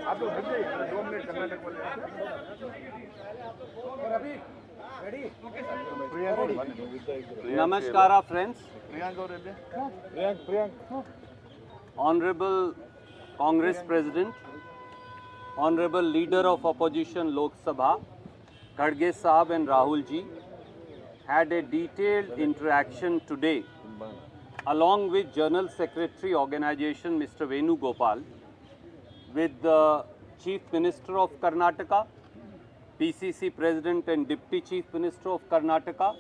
आप लोग हट जाइए, 2 मिनट कर्नाटक वाले अभी रेडी। Namaskara friends, प्रियांक और Priyank Honorable Congress President, Honorable Leader of Opposition Lok Sabha, Khadge Sahab and Rahul ji had a detailed interaction today along with General Secretary Organization Mr. Venu Gopal with the Chief Minister of Karnataka, PCC President and Deputy Chief Minister of Karnataka.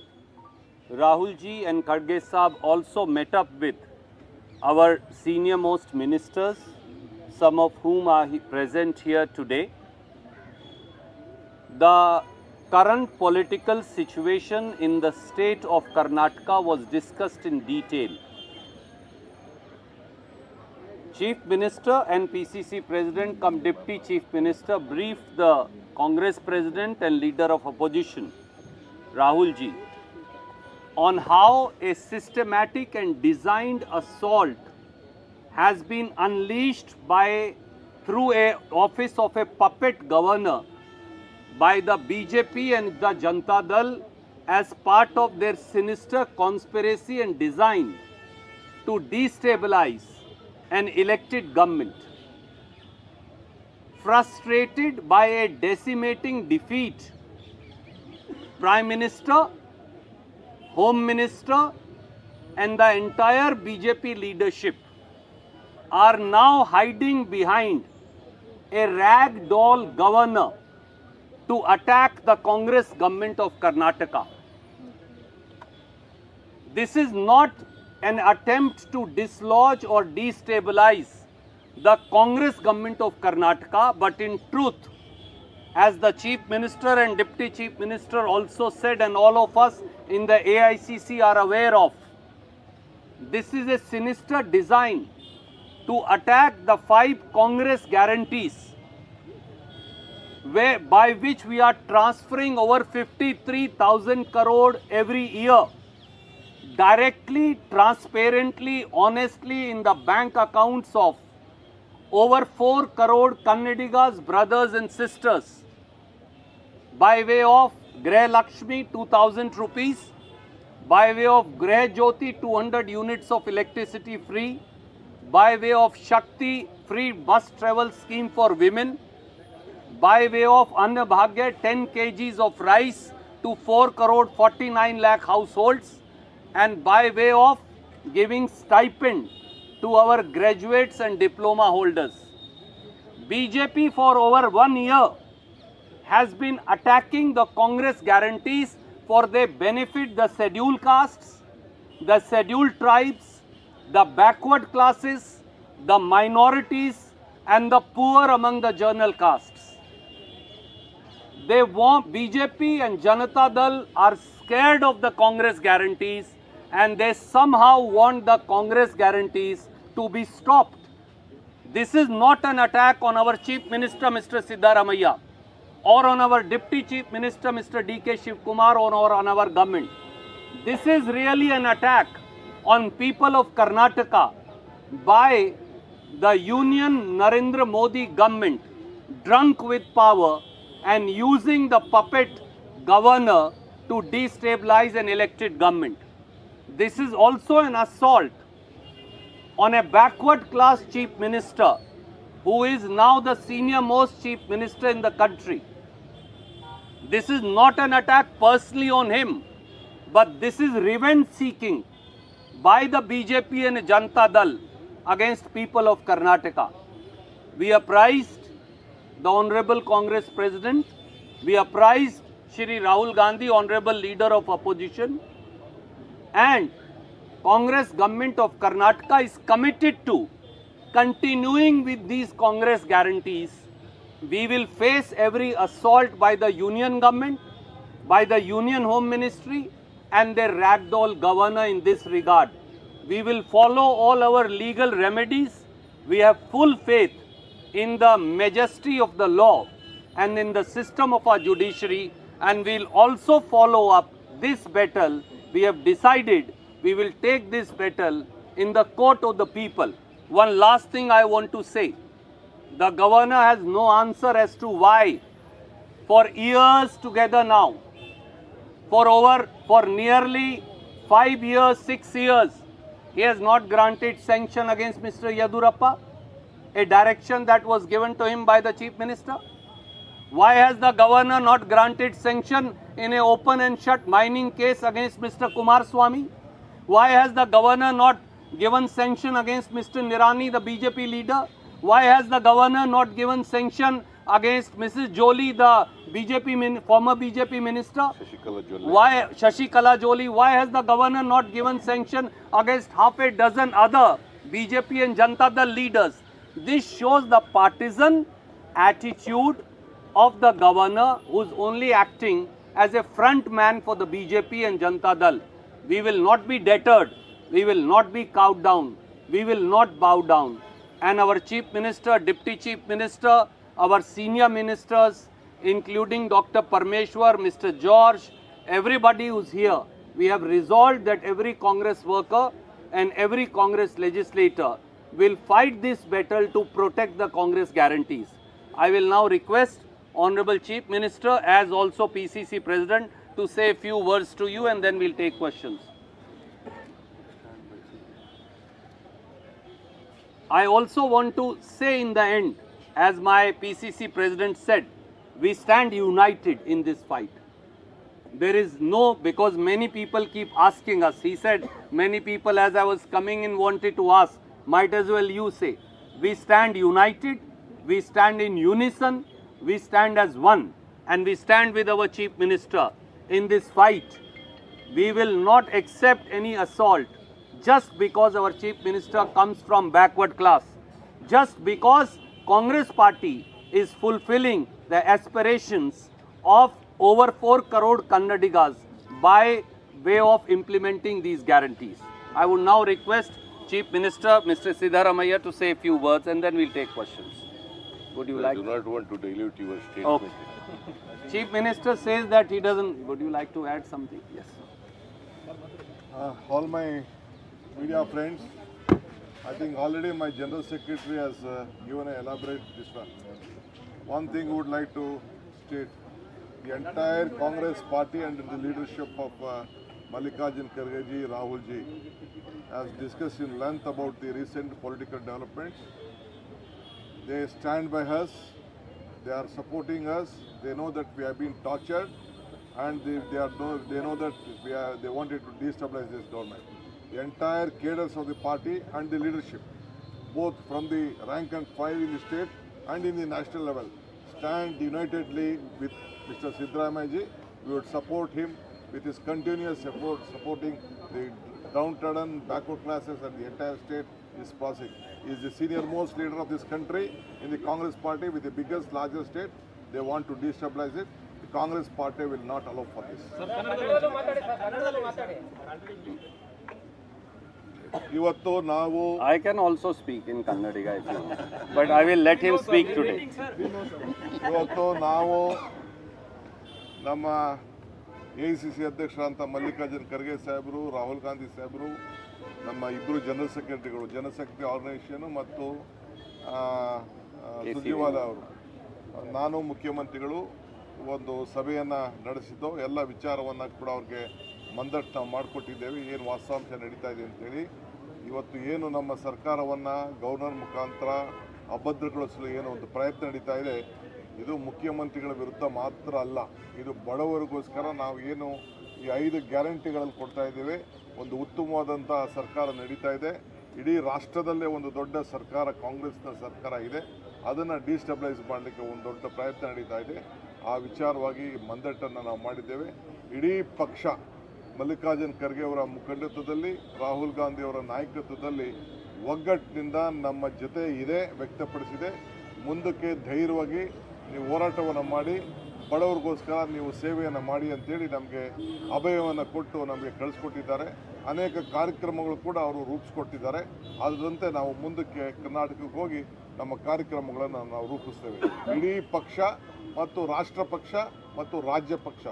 Rahul ji and Khadge Sahab also met up with our senior most ministers, some of whom are present here today. The current political situation in the state of Karnataka was discussed in detail. Chief Minister and PCC President cum Deputy Chief Minister briefed the Congress President and Leader of Opposition, Rahul ji, on how a systematic and designed assault has been unleashed through a office of a puppet governor by the BJP and the Janata Dal as part of their sinister conspiracy and design to destabilize an elected government. Frustrated by a decimating defeat, Prime Minister, Home Minister and the entire BJP leadership are now hiding behind a ragdoll governor to attack the Congress government of Karnataka. This is not an attempt to dislodge or destabilize the Congress government of Karnataka, but in truth, as the Chief Minister and Deputy Chief Minister also said, and all of us in the AICC are aware of, this is a sinister design to attack the 5 Congress guarantees by which we are transferring over 53,000 crore every year directly, transparently, honestly in the bank accounts of over 4 crore Kannadigas, brothers and sisters, by way of Greh Lakshmi 2000 rupees, by way of Greh Jyoti 200 units of electricity free, by way of Shakti free bus travel scheme for women, by way of Anna Bhagya 10 kgs of rice to 4 crore 49 lakh households, and by way of giving stipend to our graduates and diploma holders. BJP for over 1 year has been attacking the Congress guarantees for they benefit the scheduled castes, the scheduled tribes, the backward classes, the minorities and the poor among the general castes. They want, BJP and Janata Dal are scared of the Congress guarantees and they somehow want the Congress guarantees to be stopped. This is not an attack on our Chief Minister Mr. Siddaramaiah or on our Deputy Chief Minister Mr. D.K. Shivkumar or on our government. This is really an attack on people of Karnataka by the Union Narendra Modi government, drunk with power and using the puppet governor to destabilize an elected government. This is also an assault on a backward class chief minister who is now the senior most chief minister in the country. This is not an attack personally on him, but this is revenge seeking by the BJP and Janata Dal against people of Karnataka. We apprised the Honorable Congress President, we apprised Shri Rahul Gandhi, Honorable Leader of Opposition, and Congress government of Karnataka is committed to continuing with these Congress guarantees. We will face every assault by the Union government, by the Union Home Ministry and their ragdoll governor in this regard. We will follow all our legal remedies. We have full faith in the majesty of the law and in the system of our judiciary, and we will also follow up this battle. We have decided we will take this battle in the court of the people. One last thing I want to say. The governor has no answer as to why, for years together now, for nearly 5 years, 6 years, he has not granted sanction against Mr. Yadurappa, a direction that was given to him by the Chief Minister. Why has the governor not granted sanction in an open and shut mining case against Mr. Kumaraswamy? Why has the governor not given sanction against Mr. Nirani, the BJP leader? Why has the governor not given sanction against Mrs. Jolie, the former BJP minister? Why Shashikala Jolie? Why has the governor not given sanction against half a dozen other BJP and Janata Dal leaders? This shows the partisan attitude of the governor, who is only acting as a front man for the BJP and Janata Dal. We will not be deterred. We will not be cowed down. We will not bow down. And our Chief Minister, Deputy Chief Minister, our senior ministers, including Dr. Parmeshwar, Mr. George, everybody who's here, we have resolved that every Congress worker and every Congress legislator will fight this battle to protect the Congress guarantees. I will now request Honorable Chief Minister, as also PCC President, to say a few words to you, and then we'll take questions. I also want to say in the end, as my PCC President said, we stand united in this fight. There is no, because many people keep asking us, he said, many people as I was coming in wanted to ask, might as well you say. We stand united, we stand in unison, we stand as one, and we stand with our Chief Minister in this fight. We will not accept any assault just because our Chief Minister comes from backward class, just because Congress party is fulfilling the aspirations of over 4 crore Kannadigas by way of implementing these guarantees. I would now request Chief Minister, Mr. Siddaramaiah, to say a few words, and then we'll take questions. Would you like? I do not want to dilute your statement. Okay. Chief Minister says that he doesn't. Would you like to add something? Yes. All my media friends, I think already my General Secretary has given an elaborate this one. One thing I would like to state, the entire Congress party and the leadership of Mallikarjun Kharge ji, Rahul ji, has discussed in length about the recent political developments. They stand by us, they are supporting us, they know that we have been tortured, and they know that they wanted to destabilize this government. The entire cadres of the party and the leadership, both from the rank and file in the state and in the national level, stand unitedly with Mr. Siddaramaiah ji. We would support him with his continuous effort supporting the downtrodden, backward classes, and the entire state is passing. He is the senior most leader of this country in the Congress party with the biggest, largest state. They want to destabilize it. The Congress party will not allow for this. ಇವತ್ತು ನಾವು I can also speak in Kannadiga if you want, but I will let him speak today. ಇವತ್ತು ನಾವು ನಮ್ಮ AICC ಅಧ್ಯಕ್ಷರಾದಂಥ ಮಲ್ಲಿಕಾರ್ಜುನ್ ಖರ್ಗೆ ಸಾಹೇಬರು, ರಾಹುಲ್ ಗಾಂಧಿ ಸಾಹೇಬರು, ನಮ್ಮ ಇಬ್ಬರು ಜನರಲ್ ಸೆಕ್ರೆಟರಿಗಳು, ಜನಶಕ್ತಿ ಆರ್ಗನೈಸೇಷನ್ ಮತ್ತು ಸುರ್ಜೇವಾಲಾ ಅವರು, ನಾನು ಮುಖ್ಯಮಂತ್ರಿಗಳು ಒಂದು ಸಭೆಯನ್ನು ನಡೆಸಿದ್ದು, ಎಲ್ಲ ವಿಚಾರವನ್ನು ಕೂಡ ಅವ್ರಿಗೆ ಮಂದಟ್ಟು ನಾವು ಮಾಡಿಕೊಟ್ಟಿದ್ದೇವೆ, ಏನು ವಾಸ್ತವಾಂಶ ನಡೀತಾ ಇದೆ ಅಂತೇಳಿ. ಇವತ್ತು ಏನು ನಮ್ಮ ಸರ್ಕಾರವನ್ನು ಗವರ್ನರ್ ಮುಖಾಂತರ ಅಭದ್ರಗೊಳಿಸಲು ಏನು ಒಂದು ಪ್ರಯತ್ನ ನಡೀತಾ ಇದೆ, ಇದು ಮುಖ್ಯಮಂತ್ರಿಗಳ ವಿರುದ್ಧ ಮಾತ್ರ ಅಲ್ಲ, ಇದು ಬಡವರಿಗೋಸ್ಕರ ನಾವು ಏನು ಈ 5 ಗ್ಯಾರಂಟಿಗಳಲ್ಲಿ ಕೊಡ್ತಾ ಇದ್ದೇವೆ. ಒಂದು ಉತ್ತಮವಾದಂಥ ಸರ್ಕಾರ ನಡೀತಾ ಇದೆ. ಇಡೀ ರಾಷ್ಟ್ರದಲ್ಲೇ ಒಂದು ದೊಡ್ಡ ಸರ್ಕಾರ, ಕಾಂಗ್ರೆಸ್ನ ಸರ್ಕಾರ ಇದೆ. ಅದನ್ನು ಡಿಸ್ಟೆಬಿಲೈಸ್ ಮಾಡಲಿಕ್ಕೆ ಒಂದು ದೊಡ್ಡ ಪ್ರಯತ್ನ ನಡೀತಾ ಇದೆ. ಆ ವಿಚಾರವಾಗಿ ಮಂದಟ್ಟನ್ನು ನಾವು ಮಾಡಿದ್ದೇವೆ. ಇಡೀ ಪಕ್ಷ ಮಲ್ಲಿಕಾರ್ಜುನ್ ಖರ್ಗೆ ಅವರ ಮುಖಂಡತ್ವದಲ್ಲಿ, ರಾಹುಲ್ ಗಾಂಧಿ ಅವರ ನಾಯಕತ್ವದಲ್ಲಿ ಒಗ್ಗಟ್ಟಿನಿಂದ ನಮ್ಮ ಜೊತೆ ಇದೆ ವ್ಯಕ್ತಪಡಿಸಿದೆ. ಮುಂದಕ್ಕೆ ಧೈರ್ಯವಾಗಿ ನೀವು ಹೋರಾಟವನ್ನು ಮಾಡಿ, ಬಡವರಿಗೋಸ್ಕರ ನೀವು ಸೇವೆಯನ್ನು ಮಾಡಿ ಅಂತೇಳಿ ನಮಗೆ ಅಭಯವನ್ನು ಕೊಟ್ಟು ನಮಗೆ ಕಳಿಸ್ಕೊಟ್ಟಿದ್ದಾರೆ. ಅನೇಕ ಕಾರ್ಯಕ್ರಮಗಳು ಕೂಡ ಅವರು ರೂಪಿಸ್ಕೊಟ್ಟಿದ್ದಾರೆ. ಅದರಂತೆ ನಾವು ಮುಂದಕ್ಕೆ ಕರ್ನಾಟಕಕ್ಕೆ ಹೋಗಿ ನಮ್ಮ ಕಾರ್ಯಕ್ರಮಗಳನ್ನು ನಾವು ರೂಪಿಸ್ತೇವೆ. ಇಡೀ ಪಕ್ಷ ಮತ್ತು ರಾಷ್ಟ್ರ ಪಕ್ಷ ಮತ್ತು ರಾಜ್ಯ ಪಕ್ಷ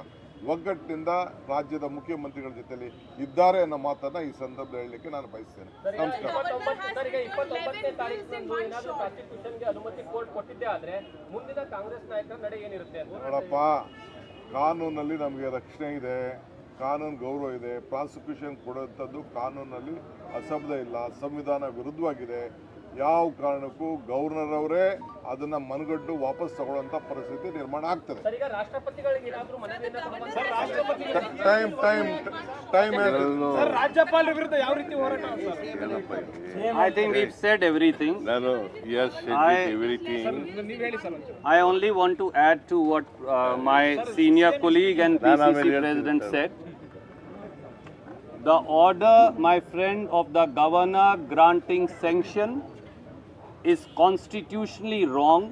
ಒಗ್ಗಟ್ಟಿನಿಂದ ರಾಜ್ಯದ ಮುಖ್ಯಮಂತ್ರಿಗಳ ಜೊತೆಲಿ ಇದ್ದಾರೆ ಅನ್ನೋ ಮಾತನ್ನ ಈ ಸಂದರ್ಭದಲ್ಲಿ ಹೇಳಲಿಕ್ಕೆ ನಾನು ಬಯಸ್ತೇನೆ. ನಮಸ್ಕಾರ. 29ನೇ ತಾರೀಕಿನಂದು ಏನಾದರೂ ಪ್ರಾಸಿಕ್ಯೂಷನ್ಗೆ ಅನುಮತಿ ಕೋರ್ಟ್ ಕೊಟ್ಟಿದ್ದೇ ಆದ್ರೆ ಮುಂದಿನ ಕಾಂಗ್ರೆಸ್ ನಾಯಕರ ನಡೆ ಏನಿರುತ್ತೆ ಅಂತ ನೋಡಪ್ಪ, ಕಾನೂನಲ್ಲಿ ನಮಗೆ ರಕ್ಷಣೆ ಇದೆ, ಕಾನೂನು ಗೌರವ ಇದೆ. ಪ್ರಾಸಿಕ್ಯೂಷನ್ ಕೊಡುವಂಥದ್ದು ಕಾನೂನಲ್ಲಿ ಅಸಂಬದ್ಧ ಇಲ್ಲ, ಸಂವಿಧಾನ ವಿರುದ್ಧವಾಗಿದೆ. ಯಾವ ಕಾರಣಕ್ಕೂ ಗವರ್ನರ್ ಅವರೇ ಅದನ್ನ ಮನಗಂಡು ವಾಪಸ್ ತಗೊಳ್ಳುವಂತ ಪರಿಸ್ಥಿತಿ ನಿರ್ಮಾಣ ಆಗ್ತದೆ. ಸರ್, ಈಗ ರಾಷ್ಟ್ರಪತಿಗಳಿಗೆ ಏನಾದರೂ ಮನವಿಯನ್ನ ಕೊಡುವಂತ ಟೈಮ್ ರಾಜ್ಯಪಾಲರ ವಿರುದ್ಧ ಯಾವ ರೀತಿ ಹೋರಾಟ I think we've said everything. Yes, everything. ನೀವು ಹೇಳಿ ಸರ್ ಒಂಚೂರು. I only want to add to what my senior colleague and PCC president said. The order, my friend, of the governor granting sanction is constitutionally wrong,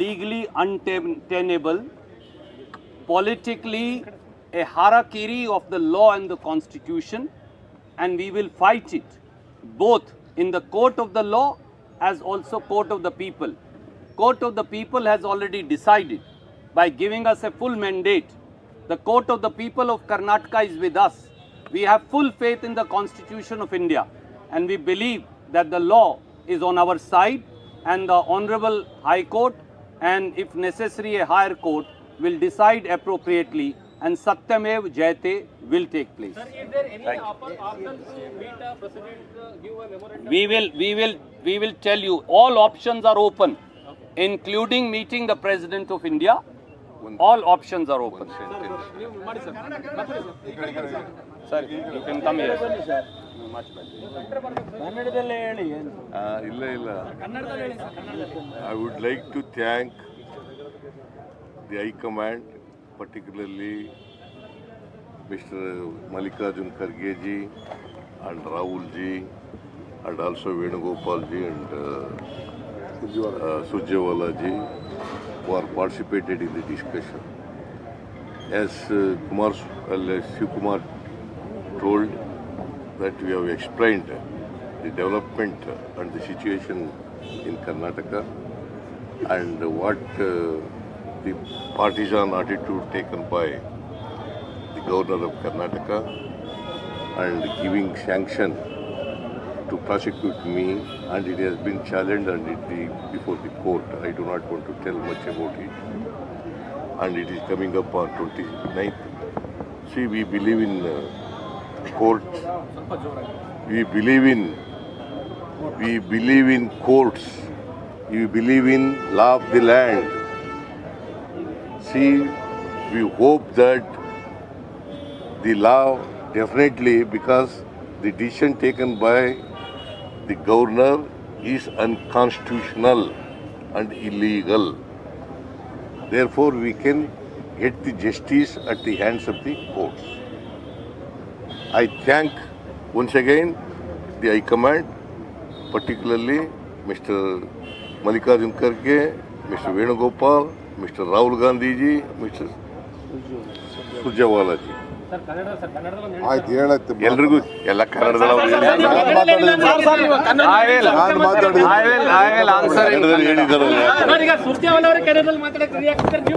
legally untenable, politically a harakiri of the law and the constitution, and we will fight it both in the court of the law as also court of the people. Court of the people has already decided by giving us a full mandate. The court of the people of Karnataka is with us. We have full faith in the Constitution of India, and we believe that the law is on our side, and the Honorable High Court, and if necessary a higher court, will decide appropriately, and Satyamev Jayate will take place. Sir, is there any option to meet a president, give a memorandum? We will tell you all options are open, including meeting the President of India. All options are open. ನೀವು ಮಾಡಿ sir. ಮಾತಾಡಿ sir. Sir, you can come here. ಕನ್ನಡದಲ್ಲೇ ಹೇಳಿ. ಇಲ್ಲ. ಕನ್ನಡದಲ್ಲಿ ಹೇಳಿ sir. ಕನ್ನಡದಲ್ಲಿ. I would like to thank the High Command, particularly Mr. Mallikarjun Kharge ji and Rahul ji, and also Venugopal ji and Surjewala ji, who are participated in the discussion. As Shiv Kumar told, that we have explained the development and the situation in Karnataka and what the partisan attitude taken by the governor of Karnataka and giving sanction to prosecute me, and it has been challenged and before the court. I do not want to tell much about it, and it is coming up on 29th. See, we believe in courts. We believe in courts. We believe in law of the land. See, we hope that the law definitely, because the decision taken by the governor is unconstitutional and illegal. Therefore, we can get the justice at the hands of the courts. I thank once again the High Command, particularly Mr. Mallikarjun Kharge, Mr. Venugopal, Mr. Rahul Gandhi ji, Mr. Surjewala ji. Sir, ಕನ್ನಡದಲ್ಲಿ ಆಯ್ತು, ಹೇಳತ್ತೆ. ಎಲ್ರಿಗೂ ಎಲ್ಲ ಕನ್ನಡದಲ್ಲಿ I will answer in ಹೇಳಿದಾರಲ್ಲ. ಈಗ ಸುರ್ಜೇವಾಲ ಅವರ ಕನ್ನಡದಲ್ಲಿ ಮಾತಾಡಕ್ಕೆ